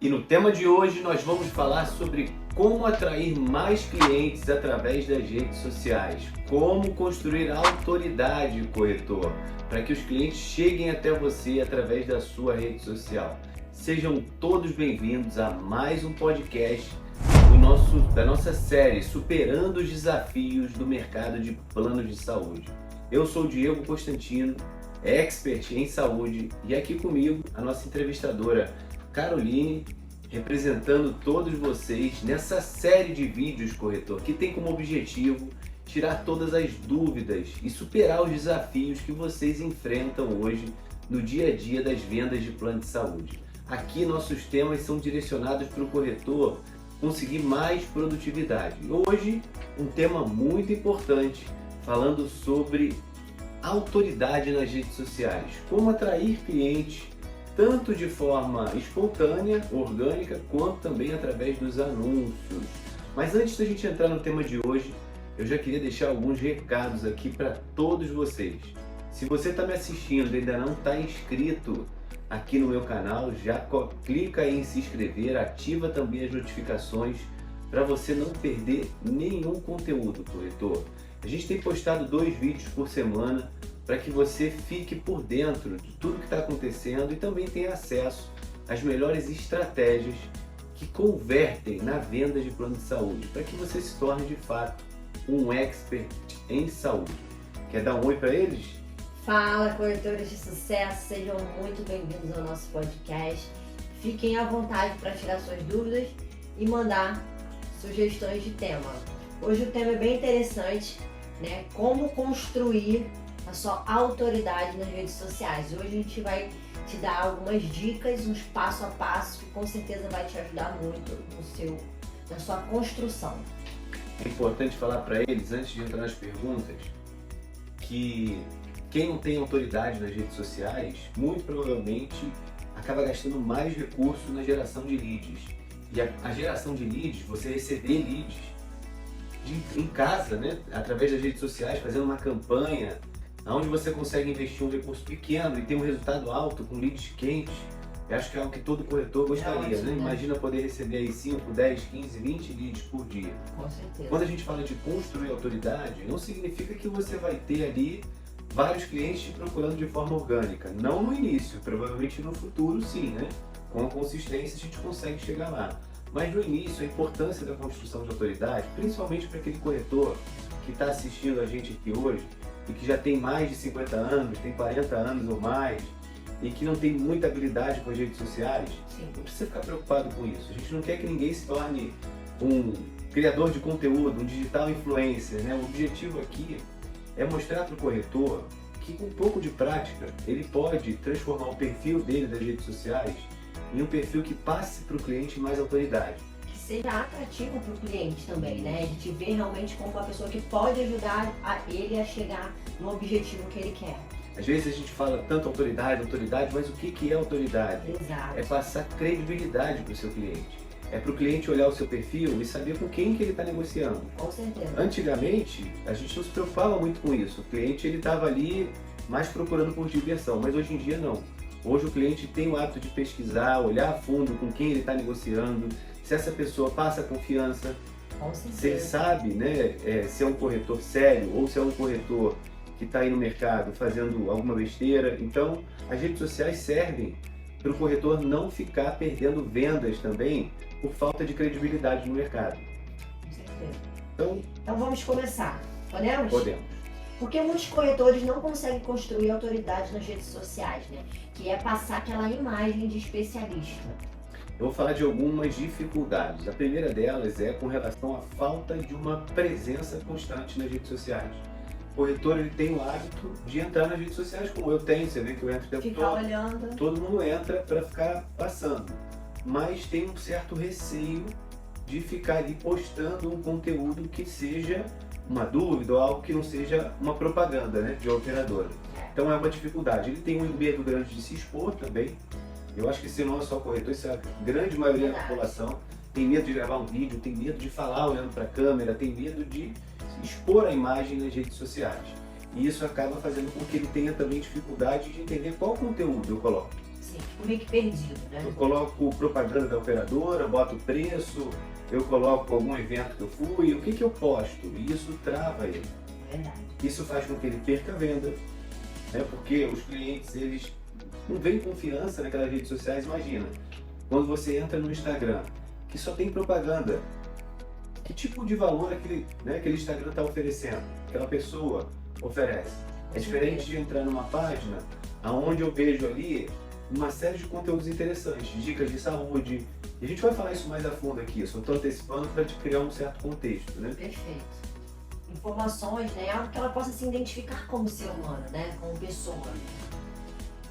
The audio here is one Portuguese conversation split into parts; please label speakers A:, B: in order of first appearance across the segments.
A: E no tema de hoje nós vamos falar sobre como atrair mais clientes através das redes sociais, como construir autoridade, corretor, para que os clientes cheguem até você através da sua rede social. Sejam todos bem-vindos a mais um podcast da nossa série Superando os Desafios do Mercado de Planos de Saúde. Eu sou o Diego Constantino, expert em saúde, e aqui comigo a nossa entrevistadora Caroline, representando todos vocês nessa série de vídeos, corretor, que tem como objetivo tirar todas as dúvidas e superar os desafios que vocês enfrentam hoje no dia a dia das vendas de plano de saúde. Aqui nossos temas são direcionados para o corretor conseguir mais produtividade. Hoje, um tema muito importante, falando sobre autoridade nas redes sociais, como atrair clientes tanto de forma espontânea, orgânica, quanto também através dos anúncios. Mas antes da gente entrar no tema de hoje, eu já queria deixar alguns recados aqui para todos vocês. Se você está me assistindo e ainda não está inscrito aqui no meu canal, já clica aí em se inscrever, ativa também as notificações para você não perder nenhum conteúdo, corretor. A gente tem postado 2 vídeos por semana para que você fique por dentro de tudo que está acontecendo e também tenha acesso às melhores estratégias que convertem na venda de plano de saúde, para que você se torne de fato um expert em saúde. Quer dar um oi para eles?
B: Fala, corretores de sucesso, sejam muito bem-vindos ao nosso podcast. Fiquem à vontade para tirar suas dúvidas e mandar sugestões de tema. Hoje o tema é bem interessante, né? Como construir a sua autoridade nas redes sociais. Hoje a gente vai te dar algumas dicas, uns passo a passo, que com certeza vai te ajudar muito na sua construção.
A: É importante falar para eles, antes de entrar nas perguntas, que quem não tem autoridade nas redes sociais, muito provavelmente acaba gastando mais recursos na geração de leads. E a geração de leads, você receber leads em casa, né, através das redes sociais, fazendo uma campanha, onde você consegue investir um recurso pequeno e ter um resultado alto com leads quentes, eu acho que é algo que todo corretor gostaria, né? Imagina poder receber aí 5, 10, 15, 20 leads por dia.
B: Com certeza.
A: Quando a gente fala de construir autoridade, não significa que você vai ter ali vários clientes te procurando de forma orgânica. Não no início, provavelmente no futuro sim, né? Com a consistência a gente consegue chegar lá. Mas no início, a importância da construção de autoridade, principalmente para aquele corretor que está assistindo a gente aqui hoje e que já tem mais de 50 anos, tem 40 anos ou mais e que não tem muita habilidade com as redes sociais, não precisa ficar preocupado com isso. A gente não quer que ninguém se torne um criador de conteúdo, um digital influencer, né? O objetivo aqui é mostrar para o corretor que com um pouco de prática ele pode transformar o perfil dele das redes sociais em um perfil que passe para o cliente mais autoridade.
B: Que seja atrativo para o cliente também, né? A gente vê realmente como uma pessoa que pode ajudar ele a chegar no objetivo que ele quer.
A: Às vezes a gente fala tanto autoridade, mas o que é autoridade?
B: Exato.
A: É passar credibilidade para o seu cliente. É para o cliente olhar o seu perfil e saber com quem que ele está negociando.
B: Com certeza.
A: Antigamente, a gente não se preocupava muito com isso. O cliente estava ali mais procurando por diversão, mas hoje em dia não. Hoje o cliente tem o hábito de pesquisar, olhar a fundo com quem ele está negociando, se essa pessoa passa confiança,
B: Com certeza.
A: se ele sabe, né, se é um corretor sério ou se é um corretor que está aí no mercado fazendo alguma besteira. Então, as redes sociais servem para o corretor não ficar perdendo vendas também por falta de credibilidade no mercado.
B: Com certeza.
A: Então
B: vamos começar. Podemos?
A: Podemos.
B: Porque muitos corretores não conseguem construir autoridade nas redes sociais, né? Que é passar aquela imagem de especialista.
A: Eu vou falar de algumas dificuldades. A primeira delas é com relação à falta de uma presença constante nas redes sociais. O corretor ele tem o hábito de entrar nas redes sociais, como eu tenho, você vê que eu entro o tempo
B: Ficar
A: todo.
B: olhando.
A: Todo mundo entra para ficar passando, mas tem um certo receio de ficar ali postando um conteúdo que seja uma dúvida ou algo que não seja uma propaganda, né, de uma operadora. Então é uma dificuldade. Ele tem um medo grande de se expor também. Eu acho que se não é só corretor, isso é a grande maioria da população. Tem medo de gravar um vídeo, tem medo de falar olhando para a câmera, tem medo de expor a imagem nas redes sociais. E isso acaba fazendo com que ele tenha também dificuldade de entender qual conteúdo eu coloco.
B: Sim, fico meio que perdido, né?
A: Eu coloco propaganda da operadora, boto preço, eu coloco algum evento que eu fui, o que eu posto? E isso trava ele.
B: Verdade.
A: Isso faz com que ele perca a venda, né? Porque os clientes, eles não veem confiança naquelas redes sociais. Imagina, quando você entra no Instagram, que só tem propaganda, que tipo de valor aquele Instagram está oferecendo, aquela pessoa oferece? É diferente de entrar numa página onde eu vejo ali uma série de conteúdos interessantes, dicas de saúde, e a gente vai falar isso mais a fundo aqui, eu só estou antecipando para te criar um certo contexto, né?
B: Perfeito. Informações, né? Algo que ela possa se identificar como ser humano, né? Como pessoa.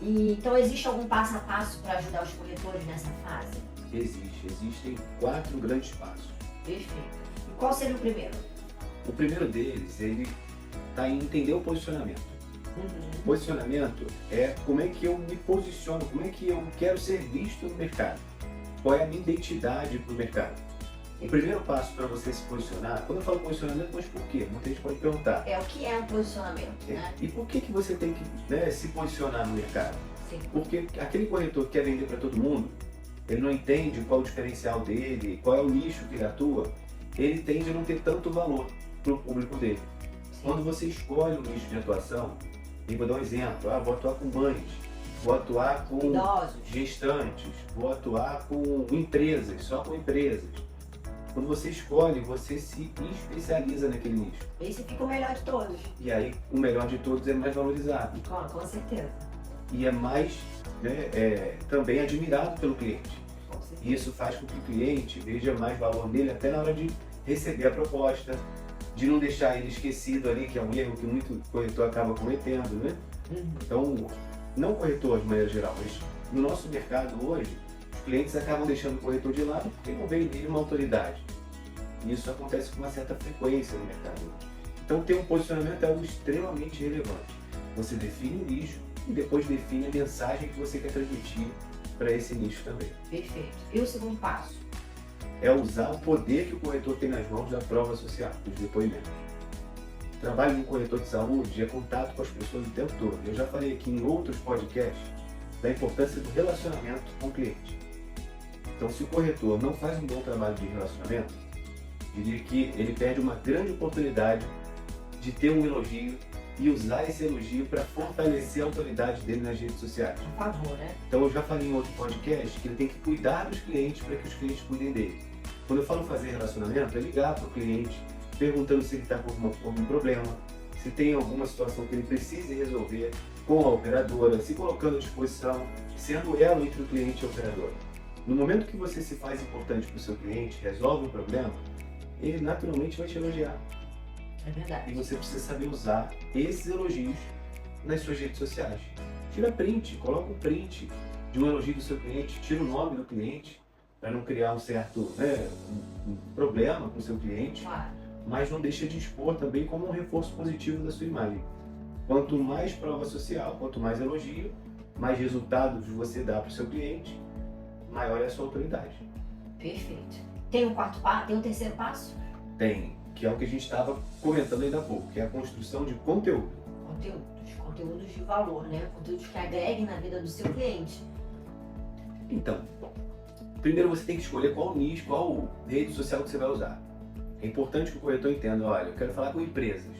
B: E, então existe algum passo a passo para ajudar os corretores nessa fase?
A: Existem 4 grandes passos.
B: Perfeito. E qual seria o primeiro?
A: O primeiro deles, ele está em entender o posicionamento. O posicionamento é como é que eu me posiciono, como é que eu quero ser visto no mercado. Qual é a minha identidade para o mercado? O primeiro passo para você se posicionar, quando eu falo posicionamento, mas por quê? Muita gente pode perguntar.
B: É o que é um posicionamento, né?
A: E por que você tem que, né, se posicionar no mercado?
B: Sim.
A: Porque aquele corretor que quer vender para todo mundo, ele não entende qual é o diferencial dele, qual é o nicho que ele atua, ele tende a não ter tanto valor para o público dele.
B: Sim.
A: Quando você escolhe um nicho de atuação, e vou dar um exemplo, vou atuar com mães, vou atuar com
B: idosos,
A: gestantes, vou atuar com empresas, só com empresas. Quando você escolhe, você se especializa naquele nicho.
B: Esse fica o melhor de todos.
A: E aí, o melhor de todos é mais valorizado.
B: Com certeza.
A: E é mais, né, também admirado pelo cliente.
B: Com certeza.
A: E isso faz com que o cliente veja mais valor nele até na hora de receber a proposta, de não deixar ele esquecido ali, que é um erro que muito corretor acaba cometendo, né? Então, não corretor de maneira geral, mas no nosso mercado hoje, os clientes acabam deixando o corretor de lado porque não veem nele uma autoridade. E isso acontece com uma certa frequência no mercado. Então, ter um posicionamento é algo extremamente relevante. Você define o nicho e depois define a mensagem que você quer transmitir para esse nicho também.
B: Perfeito. E o segundo passo?
A: É usar o poder que o corretor tem nas mãos da prova social, dos depoimentos. O trabalho de um corretor de saúde é contato com as pessoas o tempo todo. Eu já falei aqui em outros podcasts da importância do relacionamento com o cliente. Então, se o corretor não faz um bom trabalho de relacionamento, diria que ele perde uma grande oportunidade de ter um elogio e usar esse elogio para fortalecer a autoridade dele nas redes sociais.
B: Por favor, né?
A: Então, eu já falei em outro podcast que ele tem que cuidar dos clientes para que os clientes cuidem dele. Quando eu falo fazer relacionamento, é ligar para o cliente, perguntando se ele está com algum problema, se tem alguma situação que ele precise resolver com a operadora, se colocando à disposição, sendo elo entre o cliente e a operadora. No momento que você se faz importante para o seu cliente, resolve o problema, ele naturalmente vai te elogiar.
B: É verdade.
A: E você precisa saber usar esses elogios nas suas redes sociais. Tira print, coloca um print de um elogio do seu cliente, tira o nome do cliente, para não criar um certo um problema com o seu cliente,
B: Claro.
A: mas não deixa de expor também como um reforço positivo da sua imagem. Quanto mais prova social, quanto mais elogio, mais resultados você dá para o seu cliente, maior é a sua autoridade.
B: Perfeito. Tem um quarto passo? Tem um terceiro passo?
A: Tem, que é o que a gente estava comentando ainda há pouco, que é a construção de conteúdo.
B: Conteúdos de valor, né? Conteúdos que agreguem na vida do seu cliente.
A: Então, primeiro você tem que escolher qual nicho, qual rede social que você vai usar. É importante que o corretor entenda, olha, eu quero falar com empresas.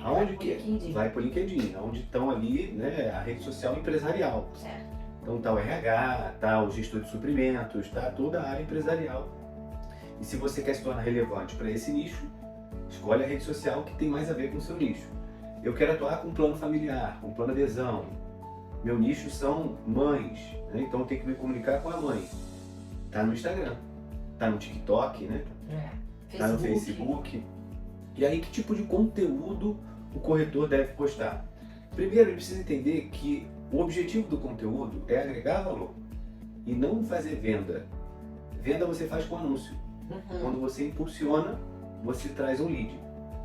A: Aonde que é? Vai para o LinkedIn, onde estão ali, né, a rede social empresarial.
B: Certo.
A: Então tá o RH, tá o gestor de suprimentos, tá toda a área empresarial. E se você quer se tornar relevante para esse nicho, escolhe a rede social que tem mais a ver com o seu nicho. Eu quero atuar com plano familiar, com plano adesão. Meu nicho são mães, né? Então eu tenho que me comunicar com a mãe. Tá no Instagram, tá no TikTok, né? Tá no Facebook. E aí, que tipo de conteúdo o corretor deve postar? Primeiro, ele precisa entender que o objetivo do conteúdo é agregar valor e não fazer venda. Venda você faz com anúncio. Quando você impulsiona, você traz um lead.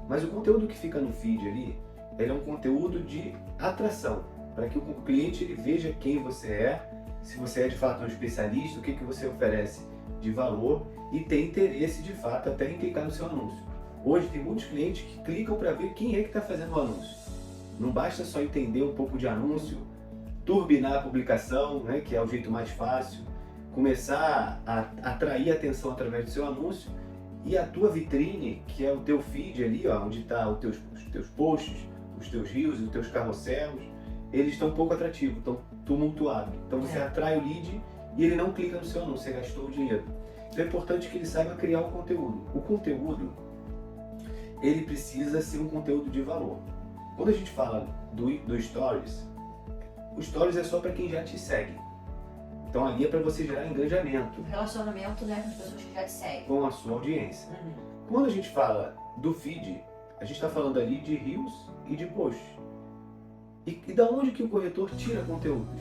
A: Mas o conteúdo que fica no feed ali, ele é um conteúdo de atração, para que o cliente ele veja quem você é, se você é de fato um especialista, o que você oferece de valor e tem interesse de fato até em clicar no seu anúncio. Hoje tem muitos clientes que clicam para ver quem é que está fazendo o anúncio. Não basta só entender um pouco de anúncio, turbinar a publicação, né, que é o jeito mais fácil, começar a atrair atenção através do seu anúncio, e a tua vitrine, que é o teu feed ali, ó, onde está os teus posts, os teus reels, os teus carrosséis, eles estão pouco atrativos, estão tumultuados. Então você atrai o lead e ele não clica no seu anúncio, você gastou o dinheiro. Então é importante que ele saiba criar o conteúdo. O conteúdo, ele precisa ser um conteúdo de valor. Quando a gente fala do Stories, o Stories é só para quem já te segue. Então ali é para você gerar engajamento.
B: Relacionamento, né, com as pessoas que já te seguem.
A: Com a sua audiência. Quando a gente fala do feed, a gente está falando ali de reels e de posts. E da onde que o corretor tira conteúdos?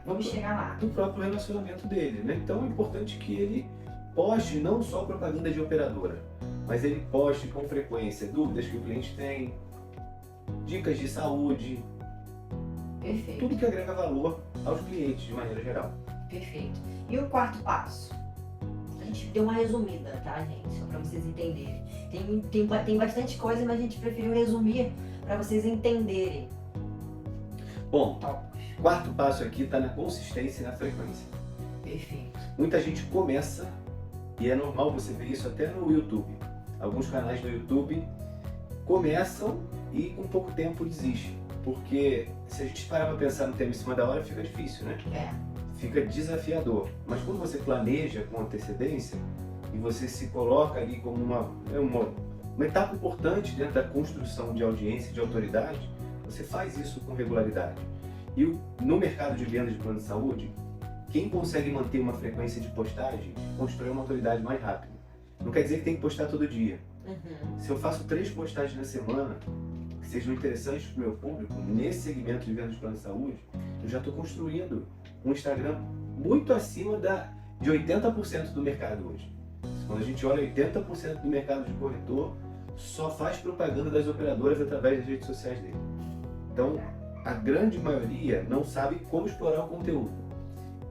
B: Vamos chegar lá.
A: Do próprio relacionamento dele, né? Então é importante que ele poste não só propaganda de operadora, mas ele poste com frequência dúvidas que o cliente tem, dicas de saúde,
B: Perfeito.
A: tudo que agrega valor aos clientes de maneira geral.
B: Perfeito. E o quarto passo? A gente deu uma resumida, tá, gente? Só para vocês entenderem. Tem bastante coisa, mas a gente preferiu resumir para vocês entenderem.
A: Bom, o quarto passo aqui está na consistência e na frequência.
B: Perfeito.
A: Muita gente começa, e é normal você ver isso até no YouTube. Alguns canais do YouTube começam e com pouco tempo desistem. Porque se a gente parar para pensar no tema em cima da hora, fica difícil, né? Fica desafiador. Mas quando você planeja com antecedência e você se coloca ali como uma etapa importante dentro da construção de audiência e de autoridade, você faz isso com regularidade. E no mercado de vendas de plano de saúde, quem consegue manter uma frequência de postagem constrói uma autoridade mais rápida. Não quer dizer que tem que postar todo dia. Se eu faço 3 postagens na semana que sejam interessantes para o meu público, nesse segmento de vendas de plano de saúde, eu já estou construindo um Instagram muito acima de 80% do mercado hoje. Quando a gente olha, 80% do mercado de corretor só faz propaganda das operadoras através das redes sociais dele. Então, a grande maioria não sabe como explorar o conteúdo.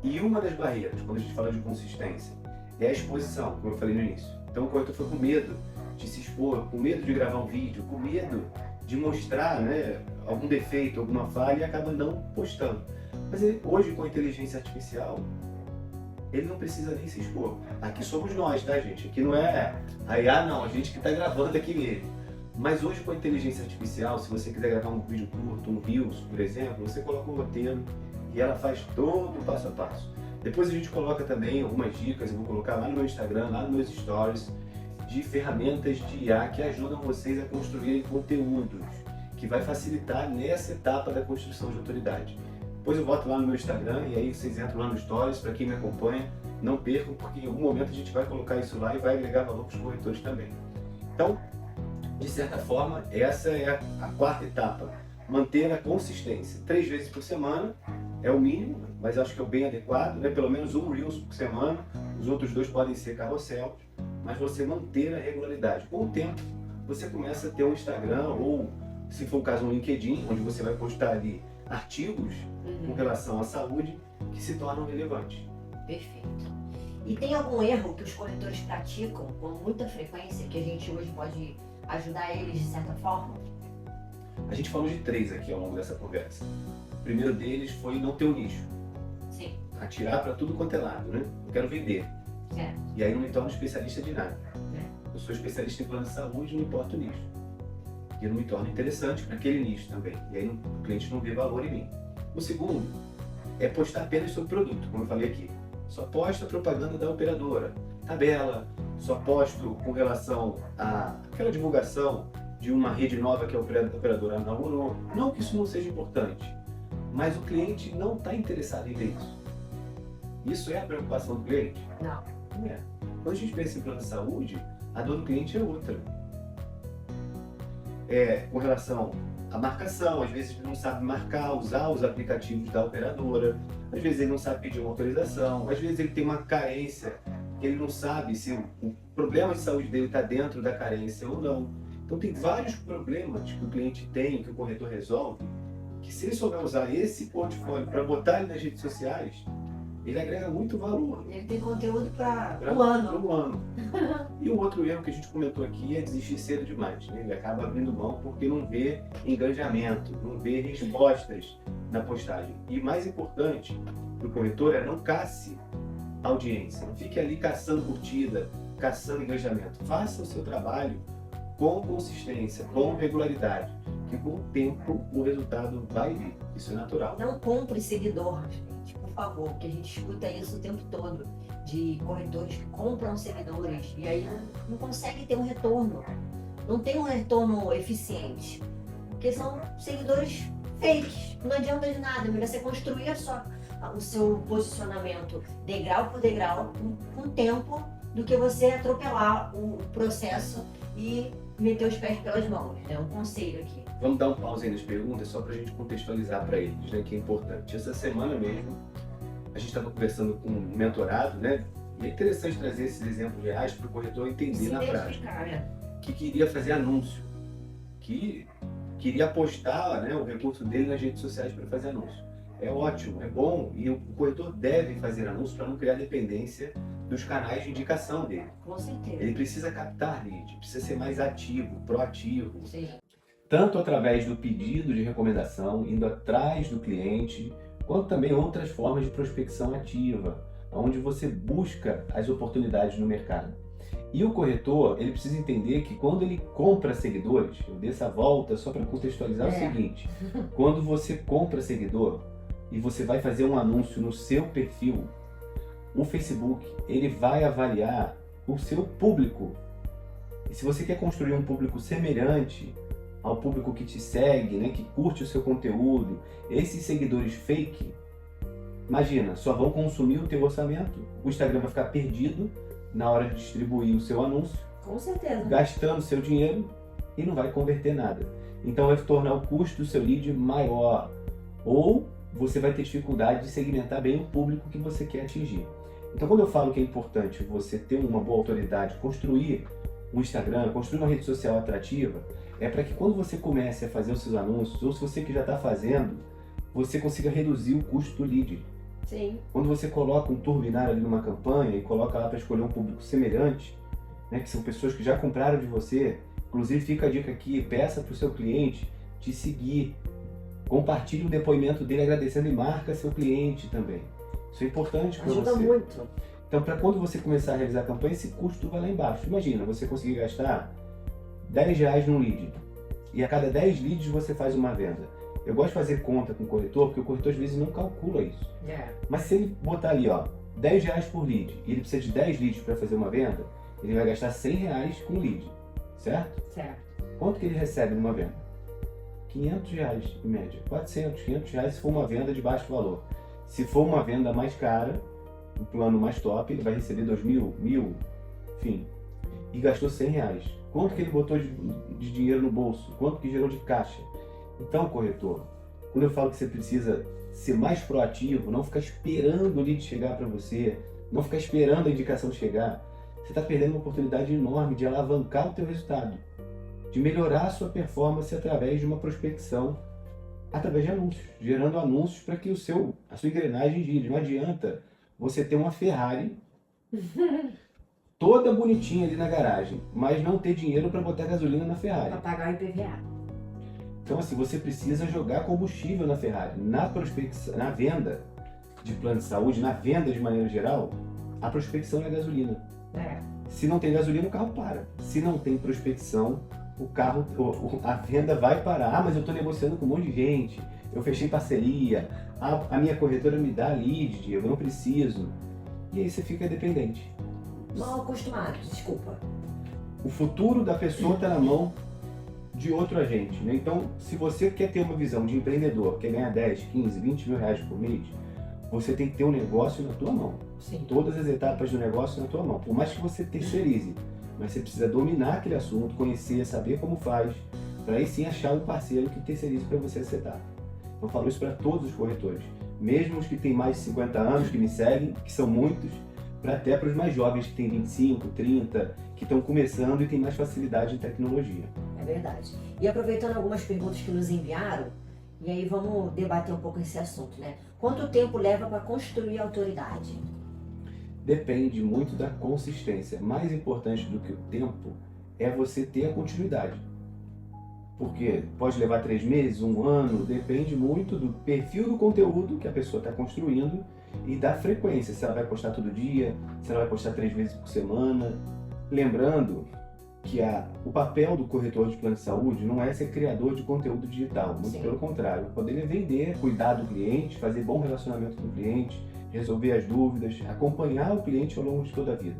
A: E uma das barreiras, quando a gente fala de consistência, é a exposição, como eu falei no início. Então o corretor foi com medo de se expor, com medo de gravar um vídeo, com medo de mostrar, né, algum defeito, alguma falha, e acaba não postando. Mas hoje, com a inteligência artificial, ele não precisa nem se expor. Aqui somos nós, tá, gente? Aqui não é a IA, não, a gente que está gravando aqui mesmo. Mas hoje, com a inteligência artificial, se você quiser gravar um vídeo curto, um Reels, por exemplo, você coloca um roteiro e ela faz todo o passo a passo. Depois a gente coloca também algumas dicas, eu vou colocar lá no meu Instagram, lá nos meus stories, de ferramentas de IA que ajudam vocês a construírem conteúdos, que vai facilitar nessa etapa da construção de autoridade. Depois eu boto lá no meu Instagram e aí vocês entram lá no stories, para quem me acompanha, não percam, porque em algum momento a gente vai colocar isso lá e vai agregar valor para os corretores também. Então, de certa forma, essa é a quarta etapa, manter a consistência. 3 vezes por semana é o mínimo, mas acho que é o bem adequado, né? Pelo menos um Reels por semana, os outros 2 podem ser carrosséis, mas você manter a regularidade. Com o tempo, você começa a ter um Instagram ou, se for o caso, um LinkedIn, onde você vai postar ali artigos com relação à saúde que se tornam relevantes.
B: Perfeito. E tem algum erro que os corretores praticam com muita frequência que a gente hoje pode ajudar eles de certa forma?
A: A gente falou de 3 aqui ao longo dessa conversa. O primeiro deles foi não ter um nicho.
B: Sim.
A: Atirar para tudo quanto é lado, né? Eu quero vender.
B: Certo.
A: E aí não me torno especialista de nada. Eu sou especialista em plano de saúde e não importa o nicho. E eu não me torno interessante para aquele nicho também. E aí o cliente não vê valor em mim. O segundo é postar apenas sobre produto, como eu falei aqui. Só posto a propaganda da operadora, tabela, só posto com relação àquela divulgação de uma rede nova que a operadora inaugurou. Não que isso não seja importante, mas o cliente não está interessado em ver isso. Isso é a preocupação do cliente?
B: Não.
A: Não é. Quando a gente pensa em plano de saúde, a dor do cliente é outra. Com relação à marcação, às vezes ele não sabe marcar, usar os aplicativos da operadora, às vezes ele não sabe pedir uma autorização, às vezes ele tem uma carência, ele não sabe se o problema de saúde dele está dentro da carência ou não. Então tem vários problemas que o cliente tem, que o corretor resolve, que se ele souber usar esse portfólio para botar ele nas redes sociais, ele agrega muito valor.
B: Ele tem conteúdo para
A: Para
B: o ano.
A: o ano. E o outro erro que a gente comentou aqui é desistir cedo demais, né? Ele acaba abrindo mão porque não vê engajamento, não vê respostas na postagem. E mais importante para o corretor é não casse audiência, não fique ali caçando curtida, caçando engajamento. Faça o seu trabalho com consistência, com regularidade, que com o tempo o resultado vai vir. Isso é natural.
B: Não compre seguidor, gente, por favor, porque a gente escuta isso o tempo todo, de corretores que compram seguidores e aí não conseguem ter um retorno. Não tem um retorno eficiente, porque são seguidores fakes. Não adianta de nada, é melhor você construir o seu posicionamento degrau por degrau, com tempo, do que você atropelar o processo e meter os pés pelas mãos. É um conselho aqui.
A: Vamos dar um pause aí nas perguntas, só para a gente contextualizar para eles, né, que é importante. Essa semana mesmo, a gente estava conversando com um mentorado, né? E é interessante trazer esses exemplos reais para o corretor entender na prática. Que queria fazer anúncio, que queria apostar, né, o recurso dele nas redes sociais para fazer anúncio. É ótimo, é bom, e o corretor deve fazer anúncio para não criar dependência dos canais de indicação dele.
B: Com certeza.
A: Ele precisa captar lead, precisa ser mais ativo, proativo.
B: Sim.
A: Tanto através do pedido de recomendação, indo atrás do cliente, quanto também outras formas de prospecção ativa, onde você busca as oportunidades no mercado. E o corretor, ele precisa entender que quando ele compra seguidores, eu dei essa volta só para contextualizar o seguinte, quando você compra seguidor e você vai fazer um anúncio no seu perfil, o Facebook, ele vai avaliar o seu público. E se você quer construir um público semelhante ao público que te segue, né, que curte o seu conteúdo, esses seguidores fake, imagina, só vão consumir o teu orçamento, o Instagram vai ficar perdido na hora de distribuir o seu anúncio,
B: com certeza,
A: gastando seu dinheiro e não vai converter nada. Então vai tornar o custo do seu lead maior, ou você vai ter dificuldade de segmentar bem o público que você quer atingir. Então quando eu falo que é importante você ter uma boa autoridade, construir um Instagram, construir uma rede social atrativa, é para que quando você comece a fazer os seus anúncios, ou se você que já está fazendo, você consiga reduzir o custo do lead.
B: Sim.
A: Quando você coloca um turbinário ali numa campanha e coloca lá para escolher um público semelhante, né, que são pessoas que já compraram de você, inclusive fica a dica aqui, peça para o seu cliente te seguir, compartilhe o depoimento dele agradecendo e marca seu cliente também. Isso é importante para você.
B: Ajuda muito.
A: Então, para quando você começar a realizar a campanha, esse custo vai lá embaixo. Imagina, você conseguir gastar R$10 num lead e a cada 10 leads você faz uma venda. Eu gosto de fazer conta com o corretor, porque o corretor às vezes não calcula isso. Mas se ele botar ali, ó, R$10 por lead e ele precisa de 10 leads para fazer uma venda, ele vai gastar R$100 com lead, certo?
B: Certo.
A: Quanto que ele recebe numa venda? R$500 em média, 400, R$500 se for uma venda de baixo valor. Se for uma venda mais cara, um plano mais top, ele vai receber 2.000, 1.000, enfim, e gastou R$100. Quanto que ele botou de dinheiro no bolso? Quanto que gerou de caixa? Então, corretor, quando eu falo que você precisa ser mais proativo, não ficar esperando o lead chegar para você, não ficar esperando a indicação chegar, você está perdendo uma oportunidade enorme de alavancar o teu resultado, de melhorar a sua performance através de uma prospecção, através de anúncios, gerando anúncios para que a sua engrenagem gire. Não adianta você ter uma Ferrari toda bonitinha ali na garagem, mas não ter dinheiro para botar gasolina na Ferrari.
B: Para pagar o IPVA.
A: Então assim, você precisa jogar combustível na Ferrari. Na prospecção, na venda de plano de saúde, na venda de maneira geral, a prospecção é a gasolina. Se não tem gasolina, o carro para. Se não tem prospecção, a venda vai parar. Ah, mas eu estou negociando com um monte de gente, eu fechei parceria, a minha corretora me dá lead, Diego, eu não preciso. E aí você fica dependente.
B: Mal acostumado, desculpa.
A: O futuro da pessoa está na mão de outro agente, né? Então, se você quer ter uma visão de empreendedor, quer ganhar 10, 15, 20 mil reais por mês, você tem que ter um negócio na tua mão.
B: Sim.
A: Todas as etapas do negócio na tua mão. Por mais que você terceirize, mas você precisa dominar aquele assunto, conhecer, saber como faz, para aí sim achar um parceiro que terceirize para você acertar. Eu falo isso para todos os corretores, mesmo os que têm mais de 50 anos, que me seguem, que são muitos, até para os mais jovens que têm 25, 30, que estão começando e têm mais facilidade em tecnologia.
B: É verdade. E aproveitando algumas perguntas que nos enviaram, E aí vamos debater um pouco esse assunto, né? Quanto tempo leva para construir a autoridade?
A: Depende muito da consistência. Mais importante do que o tempo é você ter a continuidade. Porque pode levar 3 meses, 1 ano, depende muito do perfil do conteúdo que a pessoa está construindo e da frequência, se ela vai postar todo dia, se ela vai postar 3 vezes por semana. Lembrando que o papel do corretor de plano de saúde não é ser criador de conteúdo digital, muito
B: Sim.
A: pelo contrário. O poder é vender, cuidar do cliente, fazer bom relacionamento com o cliente, resolver as dúvidas, acompanhar o cliente ao longo de toda a vida.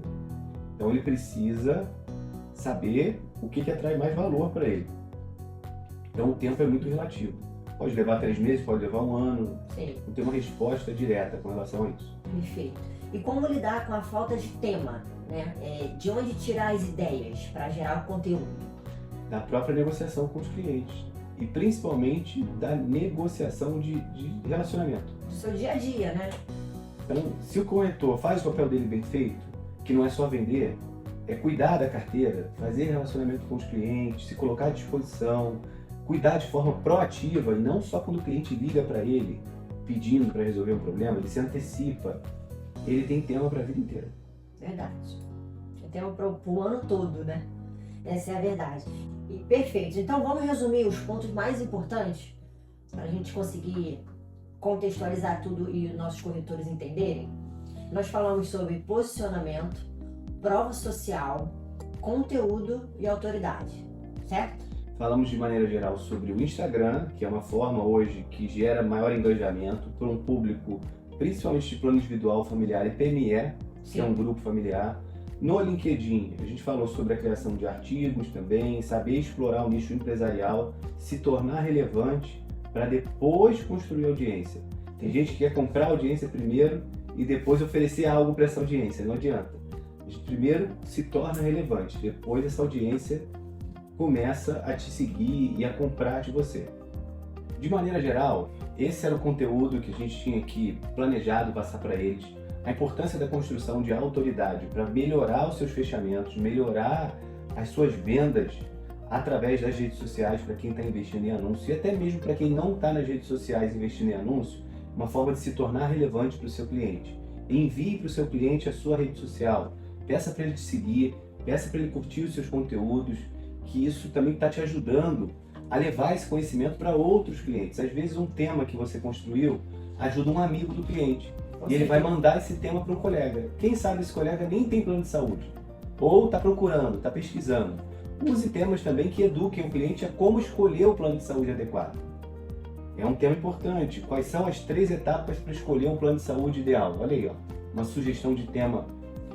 A: Então ele precisa saber o que atrai mais valor para ele. Então o tempo é muito relativo. Pode levar 3 meses, pode levar 1 ano.
B: Sim.
A: Não tem uma resposta direta com relação a isso.
B: Perfeito. E como lidar com a falta de tema, né? De onde tirar as ideias para gerar o conteúdo?
A: Da própria negociação com os clientes. E principalmente da negociação de relacionamento.
B: Do seu dia a dia, né?
A: Então, se o corretor faz o papel dele bem feito, que não é só vender, é cuidar da carteira, fazer relacionamento com os clientes, se colocar à disposição, cuidar de forma proativa e não só quando o cliente liga para ele pedindo para resolver um problema, ele se antecipa, ele tem tema para a vida inteira.
B: Verdade. Tem tema para o ano todo, né? Essa é a verdade. E perfeito. Então vamos resumir os pontos mais importantes para a gente conseguir contextualizar tudo e os nossos corretores entenderem. Nós falamos sobre posicionamento, prova social, conteúdo e autoridade, certo?
A: Falamos de maneira geral sobre o Instagram, que é uma forma hoje que gera maior engajamento para um público, principalmente de plano individual, familiar e PME, que é um grupo familiar. No LinkedIn, a gente falou sobre a criação de artigos também, saber explorar o nicho empresarial, se tornar relevante para depois construir audiência. Tem gente que quer comprar audiência primeiro e depois oferecer algo para essa audiência, não adianta. A gente primeiro se torna relevante, depois essa audiência começa a te seguir e a comprar de você. De maneira geral, esse era o conteúdo que a gente tinha aqui planejado passar para eles. A importância da construção de autoridade para melhorar os seus fechamentos, melhorar as suas vendas através das redes sociais para quem está investindo em anúncio e até mesmo para quem não está nas redes sociais investindo em anúncio, uma forma de se tornar relevante para o seu cliente. Envie para o seu cliente a sua rede social, peça para ele te seguir, peça para ele curtir os seus conteúdos, que isso também está te ajudando a levar esse conhecimento para outros clientes. Às vezes um tema que você construiu ajuda um amigo do cliente e ele vai mandar esse tema para um colega. Quem sabe esse colega nem tem plano de saúde ou está procurando, está pesquisando. Use temas também que eduquem o cliente a como escolher o plano de saúde adequado. É um tema importante. Quais são as 3 etapas para escolher um plano de saúde ideal? Olha aí, ó, uma sugestão de tema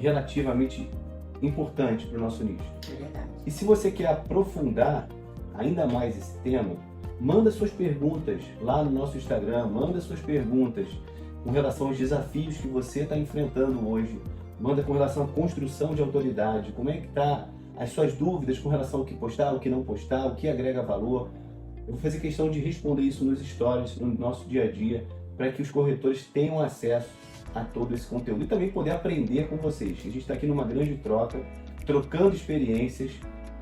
A: relativamente importante para o nosso nicho.
B: É verdade.
A: E se você quer aprofundar ainda mais esse tema, manda suas perguntas lá no nosso Instagram, manda suas perguntas com relação aos desafios que você está enfrentando hoje, manda com relação à construção de autoridade, como é que está as suas dúvidas com relação ao que postar, o que não postar, o que agrega valor. Eu vou fazer questão de responder isso nos stories, no nosso dia a dia, para que os corretores tenham acesso a todo esse conteúdo e também poder aprender com vocês. A gente está aqui numa grande troca, trocando experiências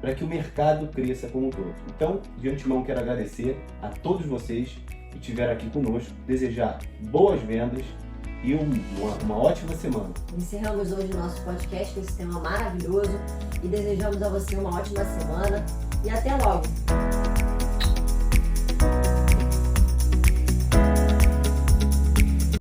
A: para que o mercado cresça como um todo. Então, de antemão, quero agradecer a todos vocês que estiveram aqui conosco, desejar boas vendas e uma ótima semana.
B: Encerramos hoje o nosso podcast com esse tema maravilhoso e desejamos a você uma ótima semana e até logo!